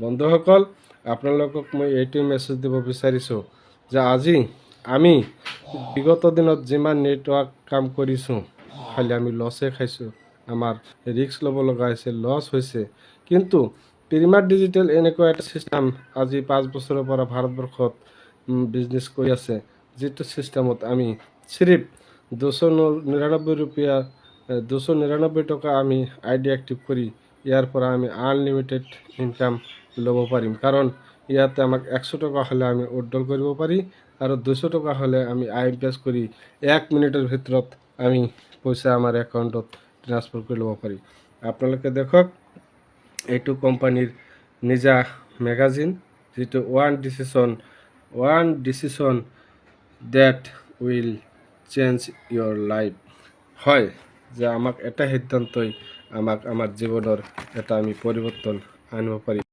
বন্ধুসকল, আপোনালোকক মই এইটোৱে মেছেজ দিব বিচাৰিছোঁ যে আজি আমি বিগত দিনত যিমান নেটৱৰ্ক কাম কৰিছোঁ খালি আমি লছে খাইছোঁ। আমাৰ ৰিস্ক ল'ব লগা হৈছে, লছ হৈছে। কিন্তু প্ৰিমাৰ ডিজিটেল এনেকুৱা এটা ছিষ্টেম আজি 5 বছৰৰ পৰা ভাৰতবৰ্ষত বিজনেছ কৰি আছে, যিটো ছিষ্টেমত আমি চিৰিফ 299 টকা আমি আইডি এক্টিভ কৰি ইয়াৰ পৰা আমি আনলিমিটেড ইনকাম ল'ব পাৰিম। কাৰণ ইয়াতে আমাক 100 টকা হ'লে আমি উইথড্ৰল কৰিব পাৰি আৰু 200 টকা হ'লে আমি IMPS কৰি 1 মিনিটৰ ভিতৰত আমি পইচা আমাৰ একাউণ্টত ট্ৰান্সফাৰ কৰি ল'ব পাৰি। আপোনালোকে দেখক, এইটো কোম্পানীৰ নিজা মেগাজিন, যিটো one decision that will change your life. হয়, যে আমাক এটা সিদ্ধান্তই আমাক আমাৰ জীৱনৰ এটা আমি পৰিৱৰ্তন আনিব পাৰি।